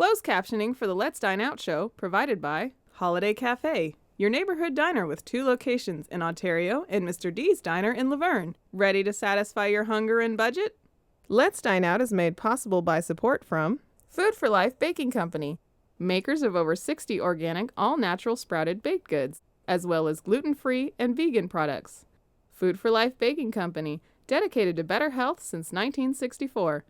Closed captioning for the Let's Dine Out show provided by Holiday Cafe, your neighborhood diner with 2 locations in Ontario and Mr. D's Diner in Laverne. Ready to satisfy your hunger and budget? Let's Dine Out is made possible by support from Food for Life Baking Company, makers of over 60 organic, all-natural sprouted baked goods, as well as gluten-free and vegan products. Food for Life Baking Company, dedicated to better health since 1964.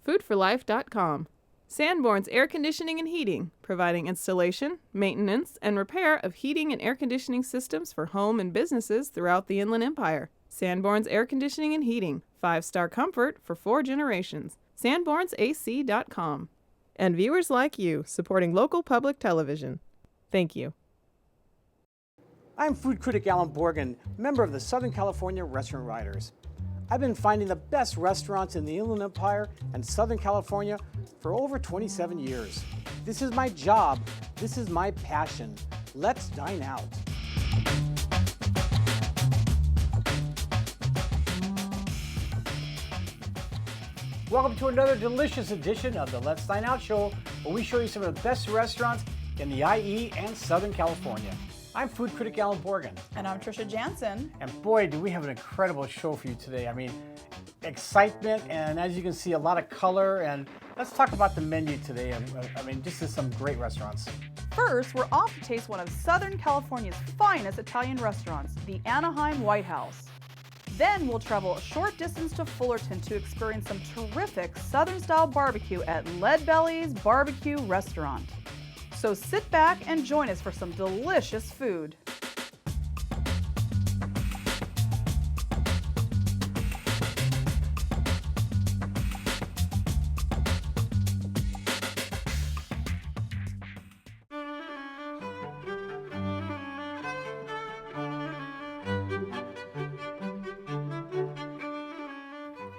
Foodforlife.com. Sanborn's Air Conditioning and Heating, providing installation, maintenance, and repair of heating and air conditioning systems for home and businesses throughout the Inland Empire. Sanborn's Air Conditioning and Heating, 5-star comfort for 4 generations. Sanborn'sAC.com. And viewers like you, supporting local public television. Thank you. I'm food critic Alan Borgen, member of the Southern California Restaurant Writers. I've been finding the best restaurants in the Inland Empire and Southern California for over 27 years. This is my job. This is my passion. Let's dine out. Welcome to another delicious edition of the Let's Dine Out show, where we show you some of the best restaurants in the IE and Southern California. I'm food critic Alan Borgen. And I'm Trisha Jansen. And boy, do we have an incredible show for you today. I mean, excitement, and as you can see, a lot of color. And let's talk about the menu today. I mean, just some great restaurants. First, we're off to taste one of Southern California's finest Italian restaurants, the Anaheim Whitehouse. Then we'll travel a short distance to Fullerton to experience some terrific Southern-style barbecue at LeadBelly's Barbecue Restaurant. So sit back and join us for some delicious food.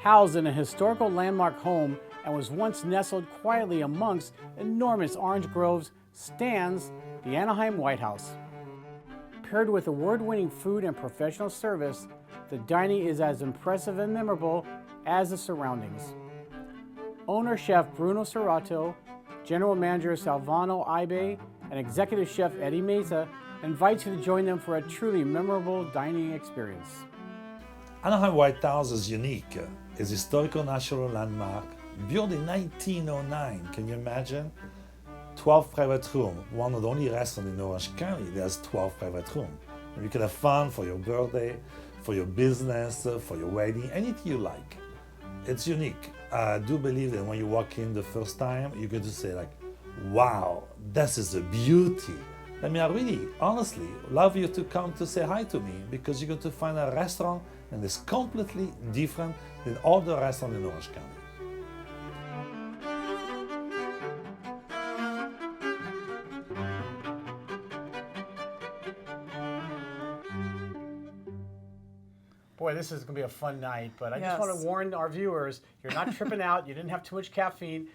Housed in a historical landmark home and was once nestled quietly amongst enormous orange groves, stands the Anaheim Whitehouse. Paired with award-winning food and professional service, the dining is as impressive and memorable as the surroundings. Owner Chef Bruno Serrato, General Manager Salvano Ibe, and Executive Chef Eddie Meza invite you to join them for a truly memorable dining experience. Anaheim Whitehouse is unique. It's a historical national landmark built in 1909. Can you imagine? 12 private rooms, one of the only restaurants in Orange County that has 12 private rooms. You can have fun for your birthday, for your business, for your wedding, anything you like. It's unique. I do believe that when you walk in the first time, you're going to say like, wow, this is a beauty. I mean, I really, honestly, love you to come to say hi to me, because you're going to find a restaurant that is completely different than all the restaurants in Orange County. Boy, this is going to be a fun night, but I just want to warn our viewers, you're not tripping out, you didn't have too much caffeine.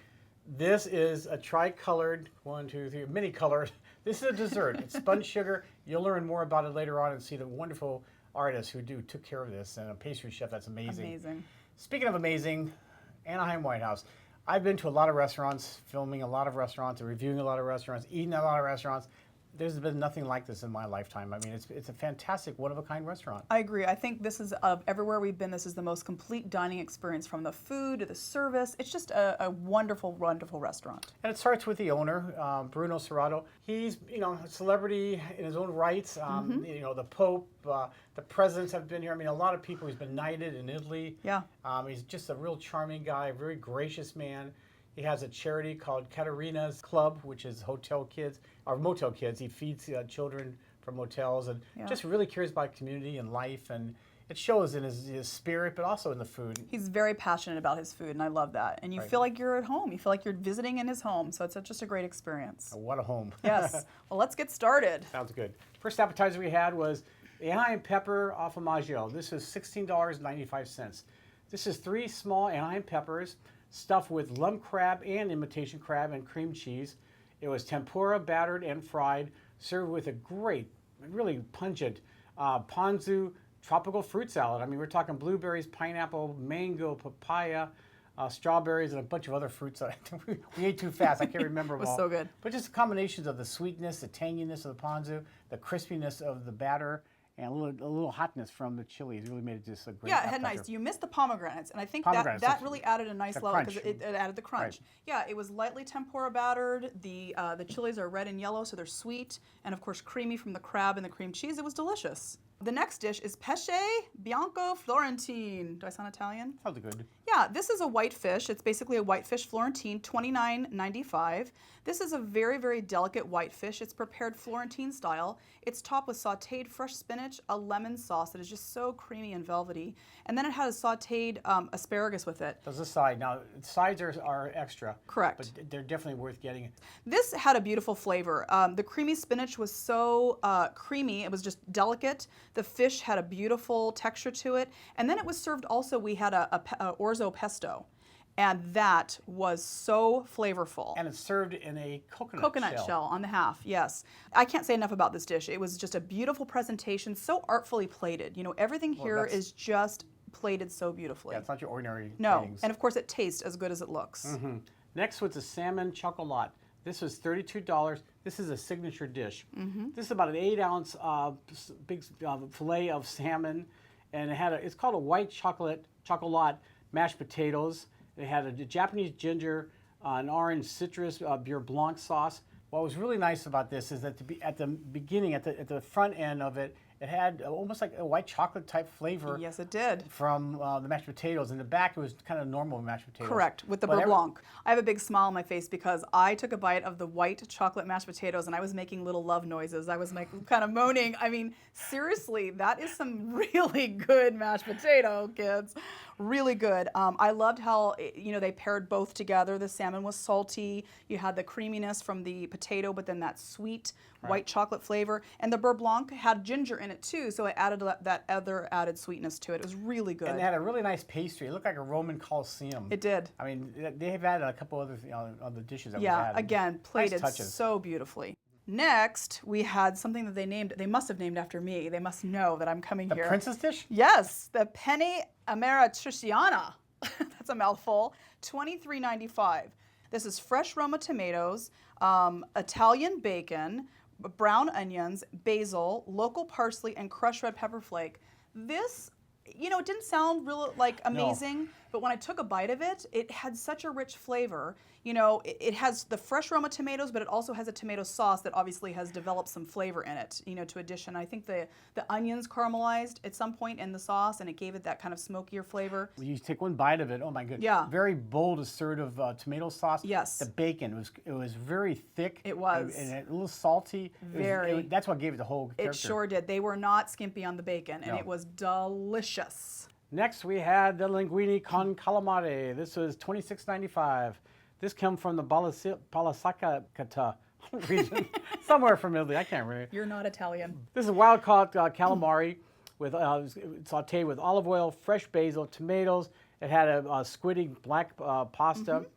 This is a tri-colored, mini-colored. This is a dessert. It's spun sugar. You'll learn more about it later on and see the wonderful artists who took care of this, and a pastry chef that's amazing. Amazing. Speaking of amazing, Anaheim Whitehouse. I've been to a lot of restaurants, filming a lot of restaurants, reviewing a lot of restaurants, eating at a lot of restaurants. There's been nothing like this in my lifetime. I mean, it's a fantastic, one-of-a-kind restaurant. I agree. I think this is, everywhere we've been, this is the most complete dining experience, from the food to the service. It's just a wonderful, wonderful restaurant. And it starts with the owner, Bruno Serrato. He's, a celebrity in his own rights. The Pope, the presidents have been here. I mean, a lot of people. He's been knighted in Italy. Yeah. He's just a real charming guy, a very gracious man. He has a charity called Katerina's Club, which is motel kids. He feeds children from motels, and just really cares about community and life, and it shows in his spirit, but also in the food. He's very passionate about his food, and I love that. And you feel like you're at home. You feel like you're visiting in his home, so it's just a great experience. Oh, what a home. Yes. Well, let's get started. Sounds good. First appetizer we had was the Anaheim Pepper Affamaggio. This is $16.95. This is 3 small Anaheim peppers, stuffed with lump crab and imitation crab and cream cheese. It was tempura, battered and fried, served with a great, really pungent ponzu tropical fruit salad. I mean, we're talking blueberries, pineapple, mango, papaya, strawberries, and a bunch of other fruits. We ate too fast. I can't remember It was all. so good. But just combinations of the sweetness, the tanginess of the ponzu, the crispiness of the batter, and a little hotness from the chilies really made it just a great Yeah, it had appetizer. nice. You missed the pomegranates, and I think Pomegranates, that that's- really added a nice the level because crunch. it added the crunch. Right. Yeah, it was lightly tempura battered. The chilies are red and yellow, so they're sweet, and of course creamy from the crab and the cream cheese. It was delicious. The next dish is pesce bianco florentine. Do I sound Italian? Sounds good. Yeah, this is a white fish. It's basically a white fish Florentine, $29.95. This is a very, very delicate white fish. It's prepared Florentine style. It's topped with sautéed fresh spinach, a lemon sauce that is just so creamy and velvety. And then it has sautéed asparagus with it. There's a side. Now, sides are extra. Correct. But they're definitely worth getting. This had a beautiful flavor. The creamy spinach was so creamy. It was just delicate. The fish had a beautiful texture to it. And then it was served also, we had a orzo pesto. And that was so flavorful. And it's served in a coconut Coconut shell on the half, yes. I can't say enough about this dish. It was just a beautiful presentation, so artfully plated. You know, everything here is just plated so beautifully. Yeah, it's not your ordinary No, things. and of course it tastes as good as it looks. Next was the salmon chocolat. This was $32. This is a signature dish. This is about an 8-ounce big fillet of salmon, and it's called a white chocolate mashed potatoes. It had a Japanese ginger, an orange citrus beurre blanc sauce. What was really nice about this is that at the beginning, at the front end of it, it had almost like a white chocolate type flavor. Yes, it did. From the mashed potatoes. In the back, it was kind of normal mashed potatoes. Correct, with the beurre blanc. I have a big smile on my face because I took a bite of the white chocolate mashed potatoes and I was making little love noises. I was kind of moaning. I mean, seriously, that is some really good mashed potato, kids. Really good. I loved how they paired both together. The salmon was salty. You had the creaminess from the potato, but then that sweet white chocolate flavor. And the beurre blanc had ginger in it too, so it added that other added sweetness to it. It was really good. And they had a really nice pastry. It looked like a Roman Colosseum. It did. I mean, they've added a couple other other dishes that we've Yeah, had. again, plated nice touches. so beautifully. Next, we had something that they must have named after me. They must know that I'm coming here. The princess dish? Yes, the penne amatriciana. That's a mouthful. $23.95. This is fresh Roma tomatoes, Italian bacon, brown onions, basil, local parsley, and crushed red pepper flake. This, it didn't sound real amazing, but when I took a bite of it, it had such a rich flavor. It has the fresh Roma tomatoes, but it also has a tomato sauce that obviously has developed some flavor in it, to addition. I think the onions caramelized at some point in the sauce, and it gave it that kind of smokier flavor. You take one bite of it, oh my goodness. Yeah. Very bold, assertive tomato sauce. Yes. The bacon, it was very thick. It was. And a little salty. That's what gave it the whole character. It sure did. They were not skimpy on the bacon, and it was delicious. Next, we had the linguine con calamari. This was $26.95. This came from the Balasakata region, somewhere from Italy. I can't remember. You're not Italian. This is wild-caught calamari with sautéed with olive oil, fresh basil, tomatoes. It had a squiddy black pasta,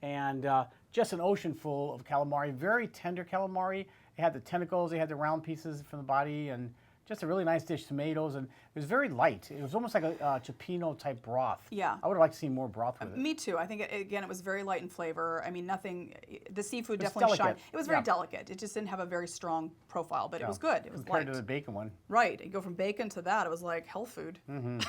and just an ocean full of calamari. Very tender calamari. It had the tentacles. It had the round pieces from the body, and just a really nice dish. Tomatoes, and it was very light. It was almost like a cioppino type broth. Yeah. I would have liked to see more broth with it. Me too. I think it was very light in flavor. I mean, nothing. The seafood It's definitely delicate. shined. It was very delicate. It just didn't have a very strong profile, but it was good. It was Compared light. to the bacon one. Right. You go from bacon to that. It was like health food. It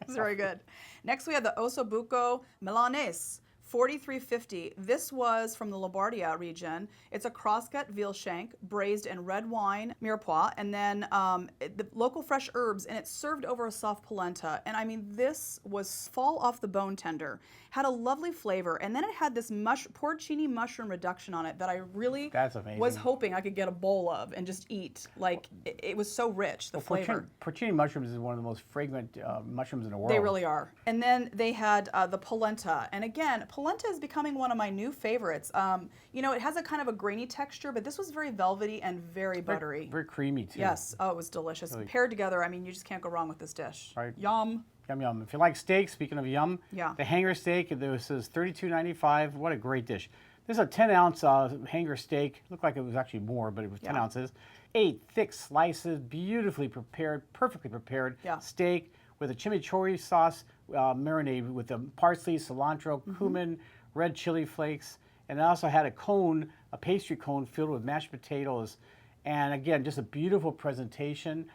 was very good. Next, we had the ossobuco milanese. $43.50. This was from the Lombardia region. It's a crosscut veal shank, braised in red wine, mirepoix, and then the local fresh herbs, and it's served over a soft polenta. And I mean, this was fall off the bone tender. Had a lovely flavor, and then it had this porcini mushroom reduction on it that I really was hoping I could get a bowl of and just eat. Like, it was so rich, the flavor. Porcini mushrooms is one of the most fragrant mushrooms in the world. They really are. And then they had the polenta, and again, polenta is becoming one of my new favorites. It has a kind of a grainy texture, but this was very velvety and very buttery. Very creamy, too. Yes. Oh, it was delicious. Really. Paired together, I mean, you just can't go wrong with this dish. Right. Yum. Yum, yum. If you like steak, speaking of yum, the hanger steak, this is $32.95. What a great dish. This is a 10-ounce hanger steak. Looked like it was actually more, but it was 10 ounces. 8 thick slices, beautifully prepared, perfectly prepared steak with a chimichurri sauce, marinade with the parsley, cilantro, cumin, red chili flakes, and I also had a pastry cone filled with mashed potatoes, and again, just a beautiful presentation.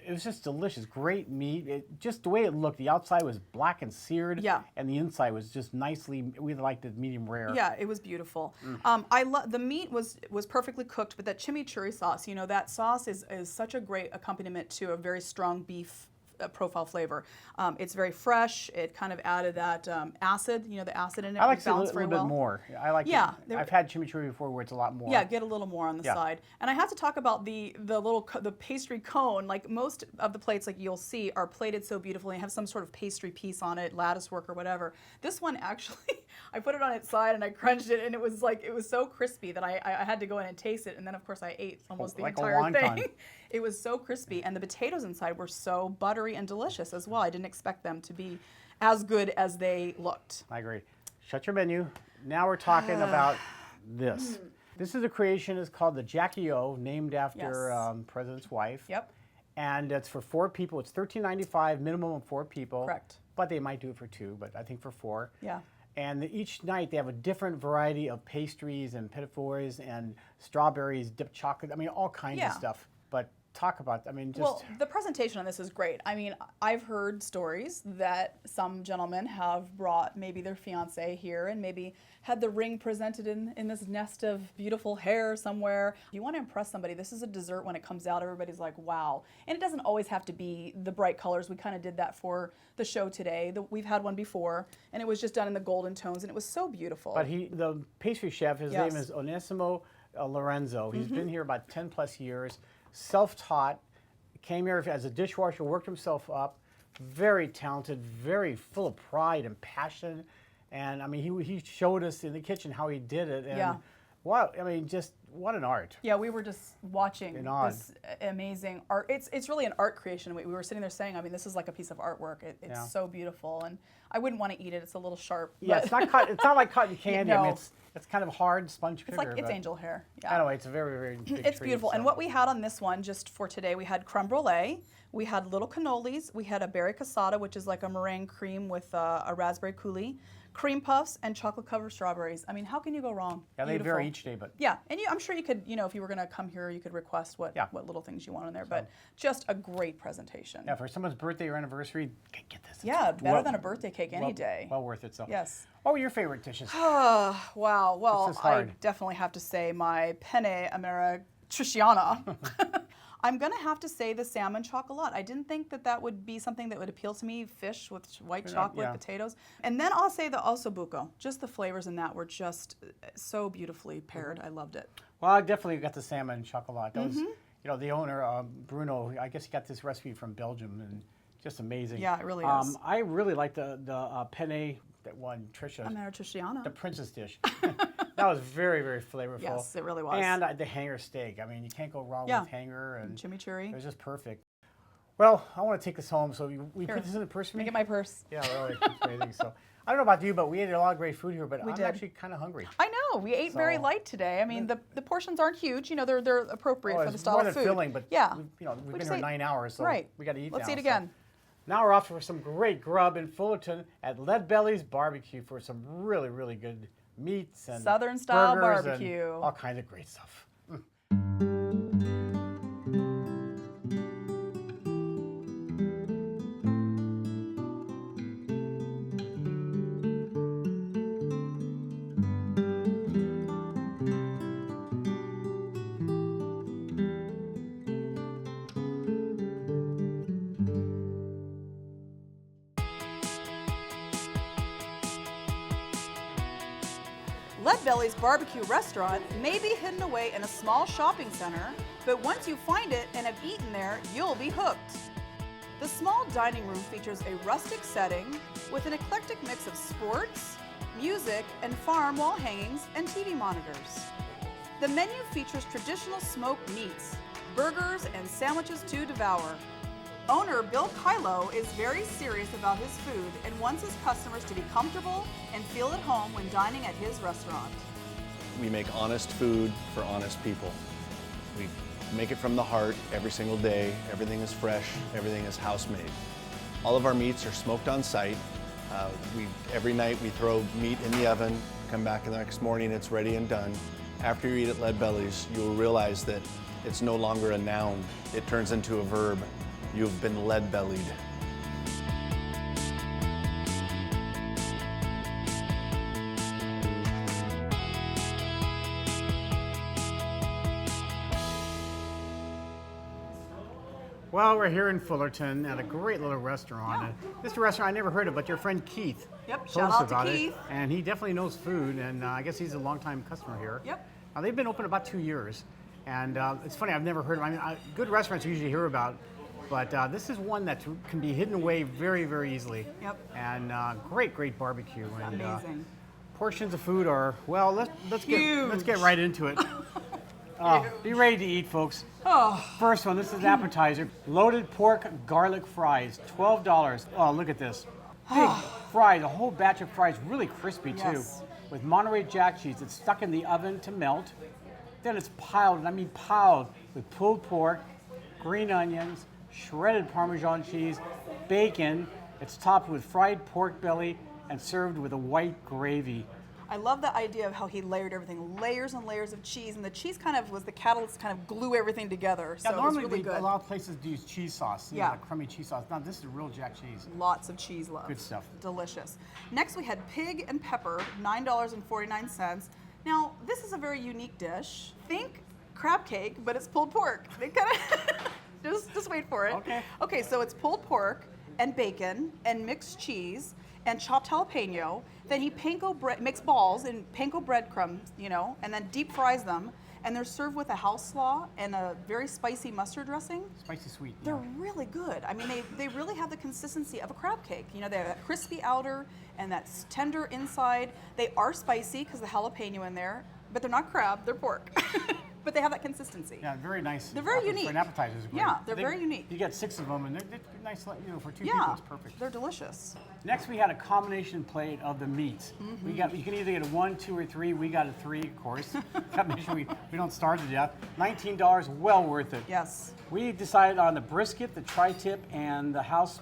It was just delicious, great meat. Just the way it looked, the outside was black and seared, and the inside was just nicely, we liked it medium rare. Yeah, it was beautiful. The meat was perfectly cooked, but that chimichurri sauce, you know, that sauce is such a great accompaniment to a very strong beef profile flavor. It's very fresh. It kind of added that acid, you know, the acid in it. I like it a balanced little very bit well. more. I like it. I've had chimichurri before where it's a lot more. Yeah, get a little more on the side. And I have to talk about the pastry cone. Like most of the plates, like you'll see, are plated so beautifully and have some sort of pastry piece on it, lattice work or whatever. This one actually, I put it on its side and I crunched it, and it was so crispy that I had to go in and taste it. And then of course I ate almost the entire thing. It was so crispy, and the potatoes inside were so buttery and delicious as well. I didn't expect them to be as good as they looked. I agree. Shut your menu. Now we're talking about this. This is a creation. It's called the Jackie O, named after President's wife. Yep. And it's for 4 people. It's $13.95, minimum of 4 people. Correct. But they might do it for 2, but I think for 4. Yeah. And each night they have a different variety of pastries and petit fours and strawberries, dipped chocolate. I mean, all kinds of stuff. But talk about, I mean, just... Well, the presentation on this is great. I mean, I've heard stories that some gentlemen have brought maybe their fiance here and maybe had the ring presented in this nest of beautiful hair somewhere. If you want to impress somebody, this is a dessert. When it comes out, everybody's like, wow. And it doesn't always have to be the bright colors. We kind of did that for the show today. We've had one before, and it was just done in the golden tones, and it was so beautiful. But the pastry chef, his name is Onesimo Lorenzo. He's been here about 10 plus years. Self-taught, came here as a dishwasher, worked himself up, very talented, very full of pride and passion. And I mean, he showed us in the kitchen how he did it. And wow, I mean, just what an art. Yeah, we were just watching this amazing art. It's really an art creation. We were sitting there saying, I mean, this is like a piece of artwork. It's so beautiful, and I wouldn't want to eat it. It's a little sharp. Yeah, it's not like cotton candy. No. I mean, it's kind of hard sponge sugar. It's like it's angel hair. Yeah. Anyway, it's a very, very big It's treat, beautiful. so. And what we had on this one, just for today, we had creme brulee, we had little cannolis, we had a berry casata, which is like a meringue cream with a raspberry coulis, cream puffs, and chocolate-covered strawberries. I mean, how can you go wrong? Yeah, they vary each day, but... Yeah, and I'm sure you could, you know, if you were going to come here, you could request what little things you want in there, but just a great presentation. Yeah, for someone's birthday or anniversary, get this. Yeah, better than a birthday cake any day. Well worth it, so. Yes. What were your favorite dishes? Wow, well, I hard. definitely have to say my penne ameritriciana. I'm going to have to say the salmon chocolat. I didn't think that would be something that would appeal to me, fish with white chocolate, potatoes. And then I'll say the ossobuco. Just the flavors in that were just so beautifully paired. I loved it. Well, I definitely got the salmon chocolat. That was, you know, the owner, Bruno, I guess he got this recipe from Belgium, and just amazing. Yeah, it really is. I really like the penne, that one, Tricia. Ameritriciana. The princess dish. That was very, very flavorful. Yes, it really was. And the hanger steak. I mean, you can't go wrong with hanger. And chimichurri. It was just perfect. Well, I want to take this home, so we put this in the purse for me? Make it my purse. Yeah, really. It's amazing. So, I don't know about you, but we ate a lot of great food here, but I'm actually kind of hungry. I know. We ate very light today. I mean, the portions aren't huge. You know, they're appropriate for the style of food. It's more than filling, but we've been here 9 hours, so we got to eat now. Let's eat again. Now we're off for some great grub in Fullerton at LeadBelly's Barbecue for some really, really good meats and Southern style burgers barbecue. And all kinds of great stuff. LeadBelly's Barbecue Restaurant may be hidden away in a small shopping center, but once you find it and have eaten there, you'll be hooked. The small dining room features a rustic setting with an eclectic mix of sports, music, and farm wall hangings and TV monitors. The menu features traditional smoked meats, burgers, and sandwiches to devour. Owner Bill Kylo is very serious about his food and wants his customers to be comfortable and feel at home when dining at his restaurant. We make honest food for honest people. We make it from the heart every single day. Everything is fresh, everything is house-made. All of our meats are smoked on site. Every night we throw meat in the oven, come back the next morning, it's ready and done. After you eat at LeadBelly's, you'll realize that it's no longer a noun, it turns into a verb. You've been lead-bellied. Well, we're here in Fullerton at a great little restaurant. And this restaurant I never heard of, but your friend Keith Yep, told shout us out to about Keith. it. And he definitely knows food, and I guess he's a longtime customer here. Yep. They've been open about 2 years, and it's funny, I've never heard of it. I mean, good restaurants you usually hear about, but this is one that can be hidden away very, very easily. Yep. And great barbecue. And, Amazing. portions of food are, well, let's Huge. get right into it. Be ready to eat, folks. Oh, First one, this is an appetizer. Loaded pork garlic fries, $12. Oh, look at this. Big fries, a whole batch of fries, really crispy too. Yes. With Monterey Jack cheese. It's stuck in the oven to melt. Then it's piled, and I mean piled, with pulled pork, green onions, shredded Parmesan cheese, bacon. It's topped with fried pork belly and served with a white gravy. I love the idea of how he layered everything, layers and layers of cheese, and the cheese kind of was the catalyst to kind of glue everything together. So Yeah, it was normally really good. a lot of places do use cheese sauce, Yeah. like crummy cheese sauce. Now this is real Jack cheese. Lots of cheese love. Good stuff. Delicious. Next we had pig and pepper, $9.49. Now this is a very unique dish. Think crab cake, but it's pulled pork. They kind of just wait for it. Okay. Okay, so it's pulled pork and bacon and mixed cheese and chopped jalapeno. Then he makes balls in panko breadcrumbs, and then deep fries them. And they're served with a house slaw and a very spicy mustard dressing. Spicy sweet. They're yeah. really good. I mean, they really have the consistency of a crab cake. They have that crispy outer and that tender inside. They are spicy because the jalapeno in there, but they're not crab, they're pork. But they have that consistency. Yeah, very nice. They're very For unique. an appetizer, is great. Yeah, they're I think very unique. You get 6 of them, and they're nice. For 2 people, Yeah, it's perfect. they're delicious. Next, we had a combination plate of the meats. Mm-hmm. You can either get a 1, 2, or 3. We got a 3, of course. Got to make sure we don't starve to death. $19, well worth it. Yes. We decided on the brisket, the tri-tip, and the house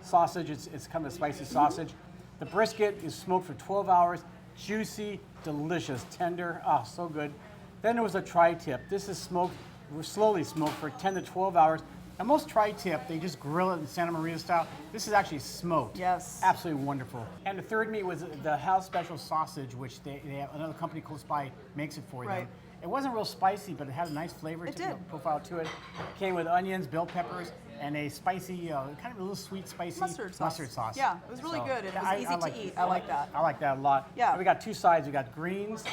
sausage. It's kind of a spicy sausage. The brisket is smoked for 12 hours, juicy, delicious, tender. Oh, so good. Then there was a tri-tip. This is slowly smoked for 10 to 12 hours. And most tri-tip, they just grill it in Santa Maria style. This is actually smoked. Yes. Absolutely wonderful. And the third meat was the house special sausage, which they have another company close by makes it for Right. them. It wasn't real spicy, but it had a nice flavor It did. profile to it. Came with onions, bell peppers, and a spicy, kind of a little sweet, spicy Mustard sauce. Yeah, it was really So, good. It yeah, was easy to eat. I like that. I like that a lot. Yeah. And we got 2 sides. We got greens,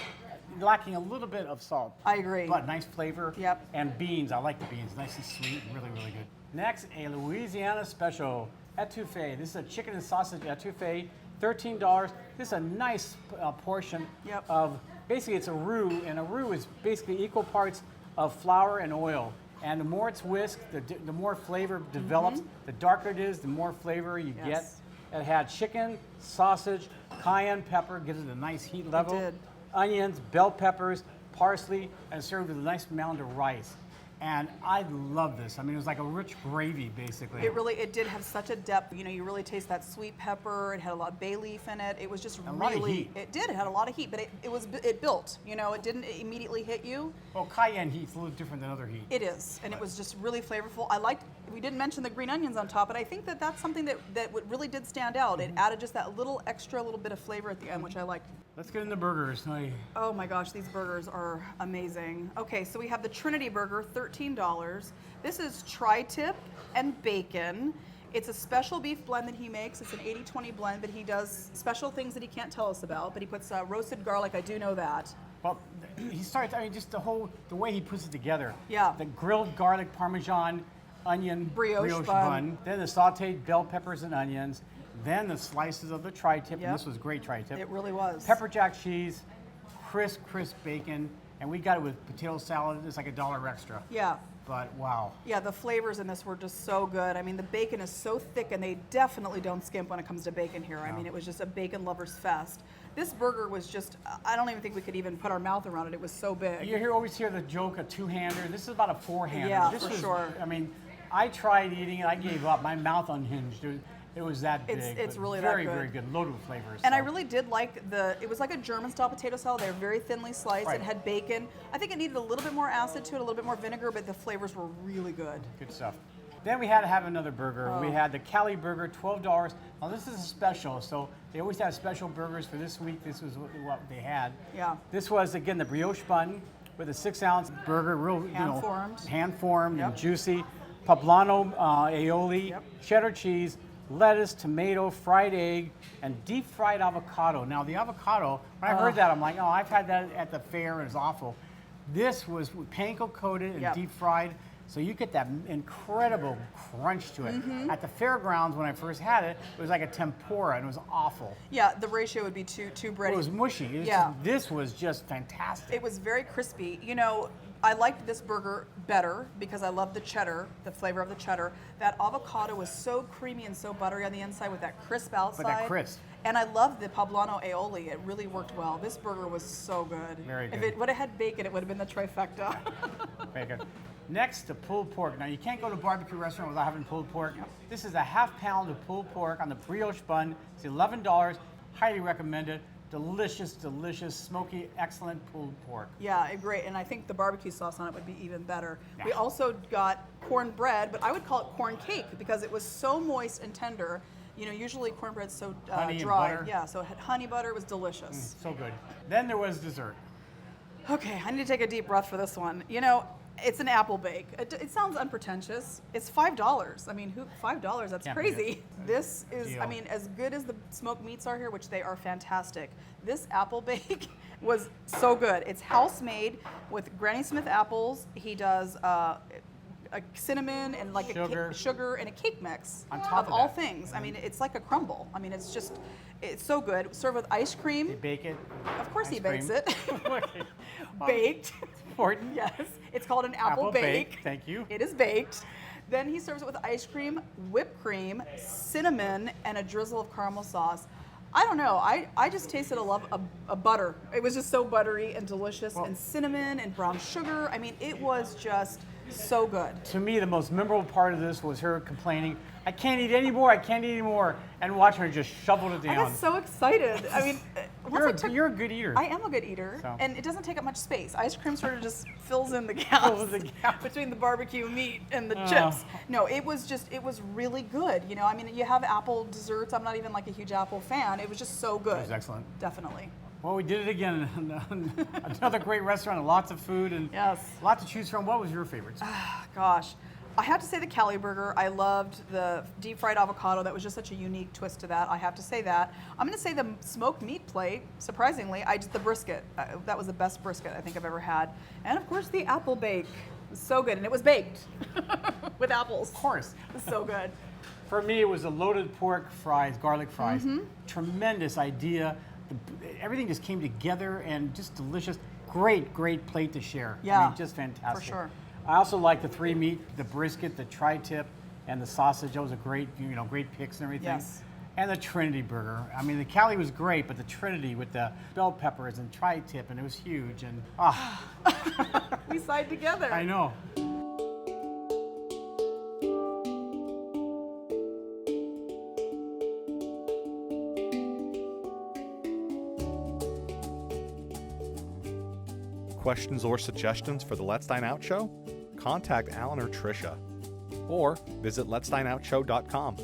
lacking a little bit of salt. I agree. But nice flavor. Yep. And beans. I like the beans. Nice and sweet. Really, really good. Next, a Louisiana special etouffee. This is a chicken and sausage etouffee. $13. This is a nice portion Yep. of, basically it's a roux, and a roux is basically equal parts of flour and oil. And the more it's whisked, the more flavor develops. The darker it is, the more flavor you Yes. get. It had chicken, sausage, cayenne pepper, gives it a nice heat level. did. Onions, bell peppers, parsley, and served with a nice mound of rice. And I love this. I mean, it was like a rich gravy, basically. It did have such a depth. You really taste that sweet pepper. It had a lot of bay leaf in it. It was just A lot of really. heat. It did. It had a lot of heat, but it built. It didn't immediately hit you. Well, cayenne heat's a little different than other heat. It is, and it was just really flavorful. We didn't mention the green onions on top, but I think that's something that really did stand out. It added just that little bit of flavor at the end, which I liked. Let's get into burgers. Oh my gosh, these burgers are amazing. Okay, so we have the Trinity Burger, $13. This is tri-tip and bacon. It's a special beef blend that he makes. It's an 80-20 blend, but he does special things that he can't tell us about. But he puts roasted garlic, I do know that. Well, he starts, just the way he puts it together. Yeah. The grilled garlic Parmesan onion Brioche bun. Then the sauteed bell peppers and onions. Then the slices of the tri-tip, and Yep. this was great tri-tip. It really was. Pepper jack cheese, crisp bacon, and we got it with potato salad. It's like $1 extra. Yeah. But wow. Yeah, the flavors in this were just so good. I mean, the bacon is so thick, and they definitely don't skimp when it comes to bacon here. I mean, it was just a bacon lover's fest. This burger was just, I don't even think we could even put our mouth around it. It was so big. You always hear the joke, a 2-hander. This is about a 4-hander. Yeah, This for was, sure. I mean, I tried eating it. I gave up. My mouth unhinged. It was that big. It's but really very, that good. very good. Loaded with flavors. And I so. really did like it was like a German-style potato salad. They were very thinly sliced. Right. It had bacon. I think it needed a little bit more acid to it, a little bit more vinegar, but the flavors were really good. Good stuff. Then we had to have another burger. Oh. We had the Cali burger, $12. Now this is a special, so they always have special burgers for this week. This was what they had. Yeah. This was, again, the brioche bun with a 6-ounce burger, real, Hand-formed. Hand-formed Yep. and juicy. Poblano aioli, Yep. cheddar cheese, lettuce, tomato, fried egg, and deep fried avocado. Now the avocado, when I heard that, I'm like, oh, I've had that at the fair and it's awful. This was panko coated and Yep. deep fried, so you get that incredible crunch to it. At the fairgrounds, when I first had it, it was like a tempura and it was awful. Yeah, the ratio would be two bready. It was mushy. It was Yeah. this was just fantastic. It was very crispy. You know, I liked this burger better because I love the cheddar, the flavor of the cheddar. That avocado was so creamy and so buttery on the inside with that crisp outside. that crisp. And I loved the poblano aioli. It really worked well. This burger was so good. Very If good. it would have had bacon, it would have been the trifecta. Very good. Next, the pulled pork. Now, you can't go to a barbecue restaurant without having pulled pork. This is a ½ pound of pulled pork on the brioche bun. It's $11. Highly recommended. Delicious, delicious, smoky, excellent pulled pork. Yeah, great. And I think the barbecue sauce on it would be even better. Yeah. We also got cornbread, but I would call it corn cake because it was so moist and tender. You know, usually cornbread's so Honey and dry. butter. Yeah, so it had honey butter. It was delicious. So good. Then there was dessert. Okay, I need to take a deep breath for this one. You know, it's an apple bake. It sounds unpretentious. It's $5. I mean, $5? That's Can't beat crazy. it. This is, Deal. I mean, as good as the smoked meats are here, which they are fantastic. This apple bake was so good. It's house made with Granny Smith apples. He does a cinnamon and like sugar and a cake mix On top of all that. things. I mean, it's like a crumble. I mean, it's so good. Served with ice cream. They bake it. Of course, he Ice bakes cream. it. Okay. Well, Baked. important. Yes, it's called an apple bake. Thank you. It is baked. Then he serves it with ice cream, whipped cream, cinnamon, and a drizzle of caramel sauce. I don't know. I just tasted a butter. It was just so buttery and delicious, and cinnamon and brown sugar. I mean, it was just so good. To me, the most memorable part of this was her complaining, I can't eat anymore, I can't eat anymore, and watching her just shovel it I down. got so excited. I mean, once You're a good eater. I am a good eater, So. and it doesn't take up much space. Ice cream sort of just fills in the gaps Fills the gap. between the barbecue meat and the chips. No, it was really good. You know, I mean, you have apple desserts. I'm not even like a huge apple fan. It was just so good. It was excellent. Definitely. Well, we did it again. Another great restaurant, lots of food, and Yes. lots to choose from. What was your favorites? Gosh. I have to say the Cali burger. I loved the deep fried avocado. That was just such a unique twist to that. I have to say that. I'm going to say the smoked meat plate. Surprisingly, the brisket. That was the best brisket I think I've ever had. And of course, the apple bake. It was so good, and it was baked with apples. Of course. It was so good. For me, it was the loaded pork fries, garlic fries. Mm-hmm. Tremendous idea. Everything just came together and just delicious. Great, great plate to share. Yeah, I mean, just fantastic. for sure. I also like the 3 meat, the brisket, the tri-tip, and the sausage. Those are great, great picks and everything. Yes. And the Trinity burger. I mean, the Cali was great, but the Trinity with the bell peppers and tri-tip, and it was huge. And We side together. I know. Questions or suggestions for the Let's Dine Out Show? Contact Alan or Trisha, or visit letsdineoutshow.com.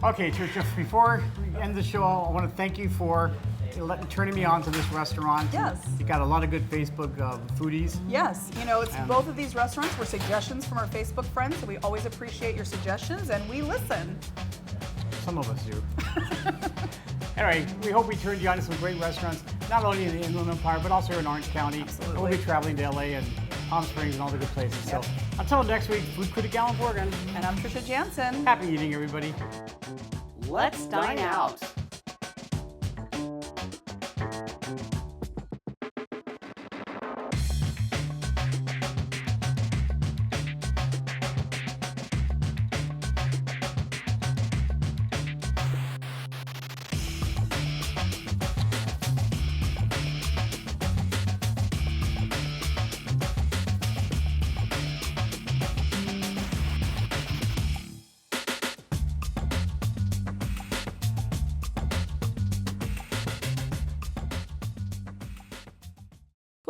Okay, Trisha, before we end the show, I want to thank you for turning me on to this restaurant. Yes. You got a lot of good Facebook foodies. Yes, you know, both of these restaurants were suggestions from our Facebook friends, so we always appreciate your suggestions, and we listen. Some of us do. Anyway, we hope we turned you on to some great restaurants, not only in the Inland Empire, but also here in Orange County. Absolutely. And we'll be traveling to LA and Palm Springs and all the good places. Yep. So until next week, Food Critic Alan Borgen. And I'm Trisha Jansen. Happy eating, everybody. Let's dine out.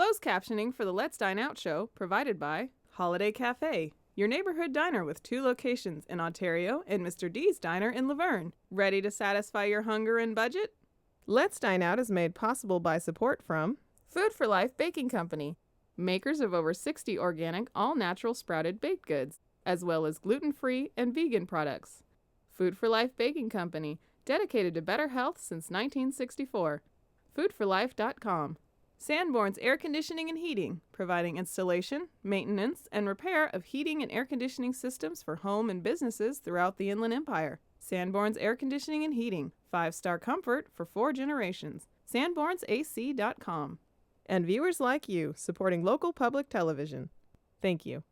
Closed captioning for the Let's Dine Out show provided by Holiday Cafe, your neighborhood diner with 2 locations in Ontario and Mr. D's Diner in Laverne. Ready to satisfy your hunger and budget? Let's Dine Out is made possible by support from Food for Life Baking Company, makers of over 60 organic, all-natural sprouted baked goods, as well as gluten-free and vegan products. Food for Life Baking Company, dedicated to better health since 1964. Foodforlife.com. Sanborn's Air Conditioning and Heating, providing installation, maintenance, and repair of heating and air conditioning systems for home and businesses throughout the Inland Empire. Sanborn's Air Conditioning and Heating, 5-star comfort for 4 generations. Sanborn'sAC.com. And viewers like you, supporting local public television. Thank you.